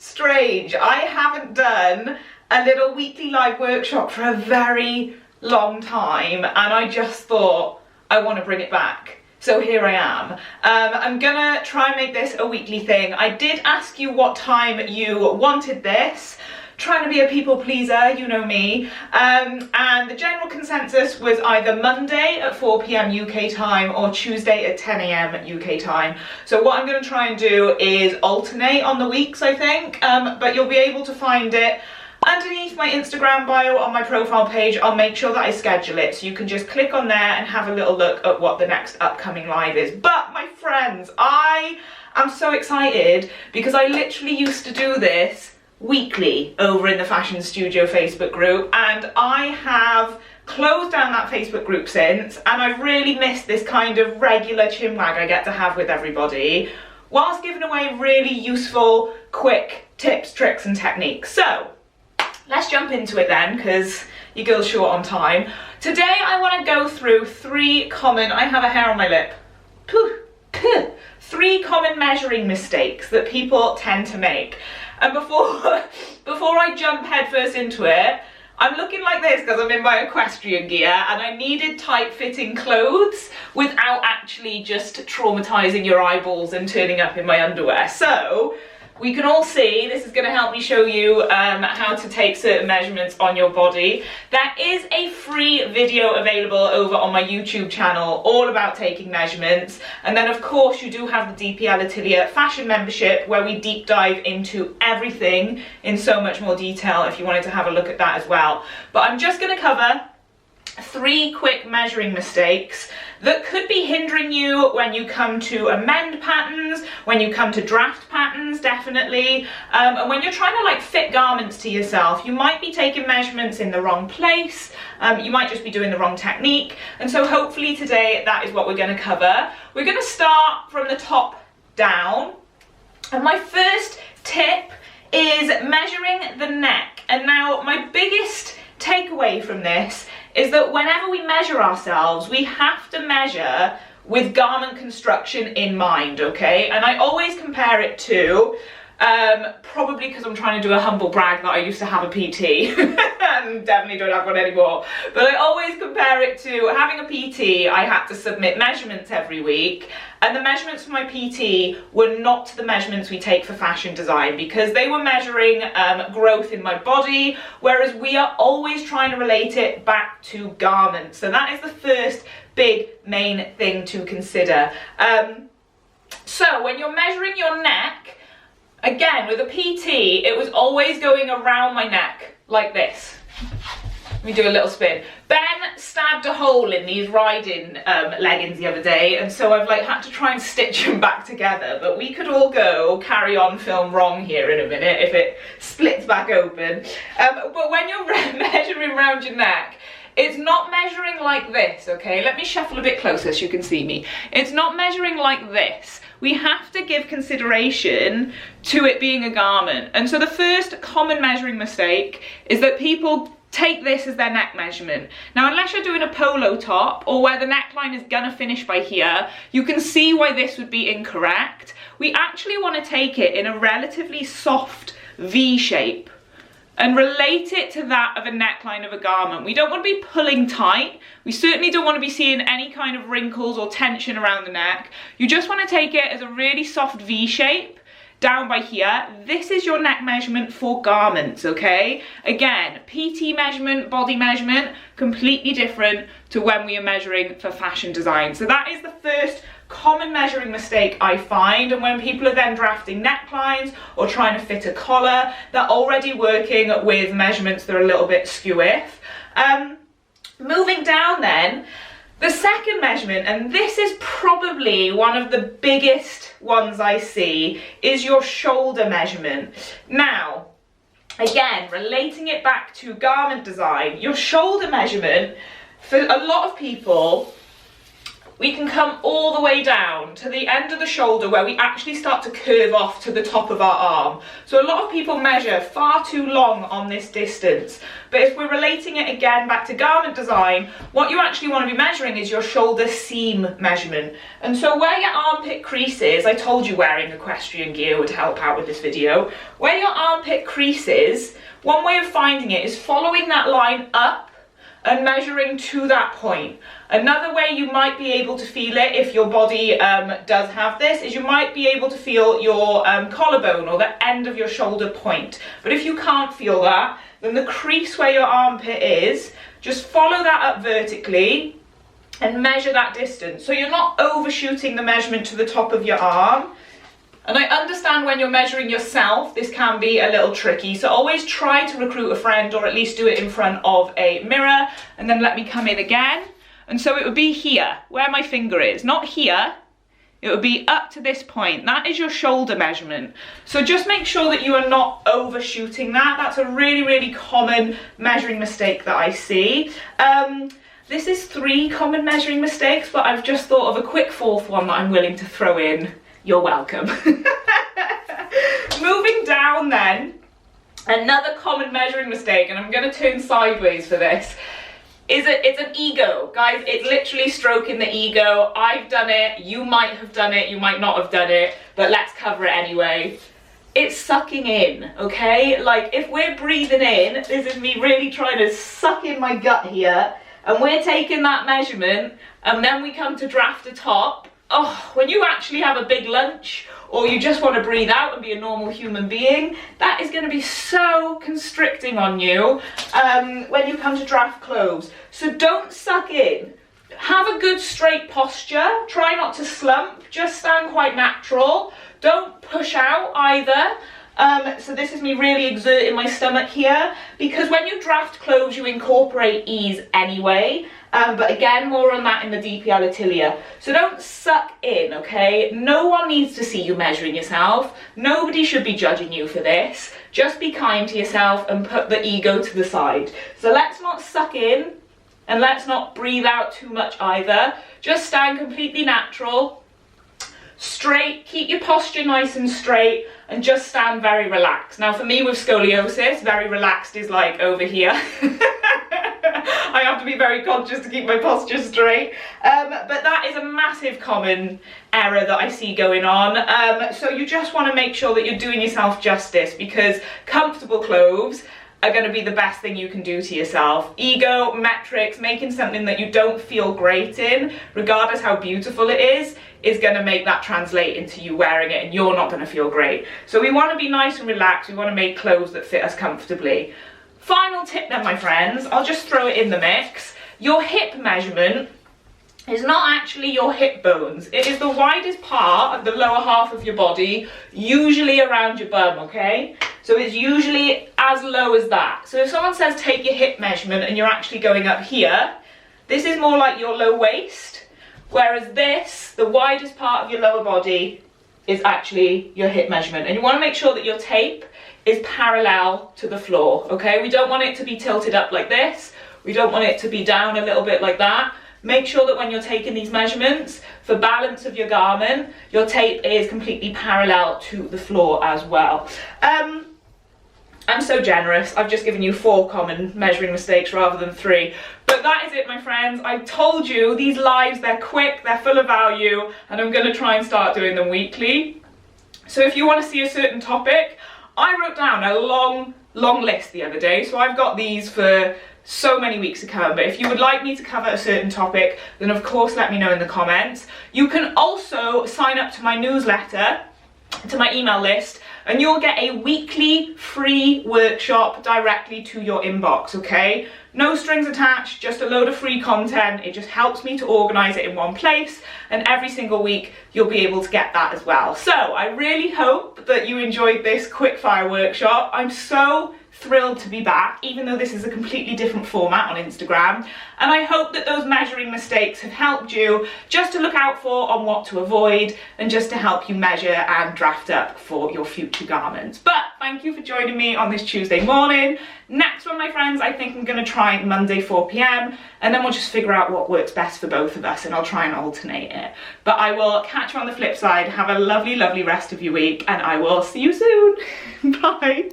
strange. I haven't done a little weekly live workshop for a very long time, and I just thought I want to bring it back. So here I am. I'm gonna try and make this a weekly thing. I did ask you what time you wanted this. Trying to be a people pleaser, you know me. And the general consensus was either Monday at 4 PM UK time or Tuesday at 10 AM UK time. So what I'm going to try and do is alternate on the weeks, I think. But you'll be able to find it underneath my Instagram bio on my profile page. I'll make sure that I schedule it, so you can just click on there and have a little look at what the next upcoming live is. But my friends, I am so excited because I literally used to do this weekly over in the Fashion Studio Facebook group, and I have closed down that Facebook group since, and I've really missed this kind of regular chinwag I get to have with everybody whilst giving away really useful, quick tips, tricks and techniques. So let's jump into it then, because your girl's short on time. Today I want to go through I have a hair on my lip. 3 common measuring mistakes that people tend to make. And before I jump headfirst into it, I'm looking like this because I'm in my equestrian gear and I needed tight-fitting clothes without actually just traumatizing your eyeballs and turning up in my underwear. So we can all see, this is going to help me show you how to take certain measurements on your body. There is a free video available over on my YouTube channel all about taking measurements. And then of course you do have the DPL Atelier fashion membership where we deep dive into everything in so much more detail if you wanted to have a look at that as well. But I'm just going to cover 3 quick measuring mistakes that could be hindering you when you come to amend patterns, when you come to draft patterns, definitely, and when you're trying to like fit garments to yourself. You might be taking measurements in the wrong place, you might just be doing the wrong technique, and so hopefully today that is what we're going to cover. We're going to start from the top down, and my first tip is measuring the neck. And now my biggest takeaway from this is that whenever we measure ourselves, we have to measure with garment construction in mind, okay? And I always compare it to, probably because I'm trying to do a humble brag that I used to have a PT, and definitely don't have one anymore, but I always compare it to having a PT. I had to submit measurements every week, and the measurements for my PT were not the measurements we take for fashion design, because they were measuring growth in my body, whereas we are always trying to relate it back to garments. So that is the first big main thing to consider. So when you're measuring your neck, again, with a PT, it was always going around my neck like this. Let me do a little spin. Ben stabbed a hole in these riding leggings the other day, and so I've like had to try and stitch them back together, but we could all go carry on film wrong here in a minute if it splits back open. But when you're measuring around your neck, it's not measuring like this, okay? Let me shuffle a bit closer so you can see me. It's not measuring like this. We have to give consideration to it being a garment. And so the first common measuring mistake is that people take this as their neck measurement. Now, unless you're doing a polo top or where the neckline is gonna finish by here, you can see why this would be incorrect. We actually want to take it in a relatively soft V shape and relate it to that of a neckline of a garment. We don't want to be pulling tight. We certainly don't want to be seeing any kind of wrinkles or tension around the neck. You just want to take it as a really soft V shape down by here. This is your neck measurement for garments, okay? Again, PT measurement, body measurement, completely different to when we are measuring for fashion design. So that is the first common measuring mistake I find, and when people are then drafting necklines or trying to fit a collar, they're already working with measurements that are a little bit skew-if. Moving down then, the second measurement, and this is probably one of the biggest ones I see, is your shoulder measurement. Now, again, relating it back to garment design, your shoulder measurement, for a lot of people, we can come all the way down to the end of the shoulder where we actually start to curve off to the top of our arm. So a lot of people measure far too long on this distance, but if we're relating it again back to garment design, what you actually want to be measuring is your shoulder seam measurement. And so where your armpit crease is, I told you wearing equestrian gear would help out with this video, where your armpit crease is, one way of finding it is following that line up and measuring to that point. Another way you might be able to feel it, if your body does have this, is you might be able to feel your collarbone or the end of your shoulder point. But if you can't feel that, then the crease where your armpit is, just follow that up vertically and measure that distance. So you're not overshooting the measurement to the top of your arm. And I understand when you're measuring yourself, this can be a little tricky. So always try to recruit a friend, or at least do it in front of a mirror, and then let me come in again. And so it would be here, where my finger is, not here. It would be up to this point. That is your shoulder measurement. So just make sure that you are not overshooting that. That's a really, really common measuring mistake that I see. This is 3 common measuring mistakes, but I've just thought of a quick 4th one that I'm willing to throw in. You're welcome. Moving down then, another common measuring mistake, and I'm going to turn sideways for this, is it's an ego. Guys, it's literally stroking the ego. I've done it, you might have done it, you might not have done it, but let's cover it anyway. It's sucking in, okay? Like, if we're breathing in, this is me really trying to suck in my gut here, and we're taking that measurement, and then we come to draft a top. Oh, when you actually have a big lunch, or you just want to breathe out and be a normal human being, that is going to be so constricting on you when you come to draft clothes. So don't suck in. Have a good straight posture. Try not to slump. Just stand quite natural. Don't push out either. So this is me really exerting my stomach here, because when you draft clothes, you incorporate ease anyway. But again, more on that in the DPL Atelier. So don't suck in, okay? No one needs to see you measuring yourself. Nobody should be judging you for this. Just be kind to yourself and put the ego to the side. So let's not suck in, and let's not breathe out too much either. Just stand completely natural, straight, keep your posture nice and straight, and just stand very relaxed. Now for me with scoliosis, very relaxed is like over here. I have to be very conscious to keep my posture straight. But that is a massive common error that I see going on. So you just want to make sure that you're doing yourself justice, because comfortable clothes are going to be the best thing you can do to yourself. Ego, metrics, making something that you don't feel great in, regardless how beautiful it is going to make that translate into you wearing it, and you're not going to feel great. So we want to be nice and relaxed. We want to make clothes that fit us comfortably. Final tip then, my friends, I'll just throw it in the mix. Your hip measurement is not actually your hip bones. It is the widest part of the lower half of your body, usually around your bum, okay? So it's usually as low as that. So if someone says take your hip measurement and you're actually going up here, this is more like your low waist, whereas this, the widest part of your lower body, is actually your hip measurement. And you want to make sure that your tape is parallel to the floor, okay? We don't want it to be tilted up like this. We don't want it to be down a little bit like that. Make sure that when you're taking these measurements, for balance of your garment, your tape is completely parallel to the floor as well. I'm so generous. I've just given you 4 common measuring mistakes rather than 3. But that is it, my friends. I told you, these lives, they're quick, they're full of value, and I'm going to try and start doing them weekly. So if you want to see a certain topic, I wrote down a long list the other day, so I've got these for so many weeks to come. But if you would like me to cover a certain topic, then of course let me know in the comments. You can also sign up to my newsletter, to my email list, and you'll get a weekly free workshop directly to your inbox, okay? No strings attached, just a load of free content. It just helps me to organize it in one place, and every single week you'll be able to get that as well. So I really hope that you enjoyed this quickfire workshop. I'm so thrilled to be back, even though this is a completely different format on Instagram, and I hope that those measuring mistakes have helped you just to look out for on what to avoid and just to help you measure and draft up for your future garments. But thank you for joining me on this Tuesday morning. Next one, my friends, I think I'm going to try Monday 4 p.m. and then we'll just figure out what works best for both of us, and I'll try and alternate it. But I will catch you on the flip side. Have a lovely, lovely rest of your week, and I will see you soon. Bye.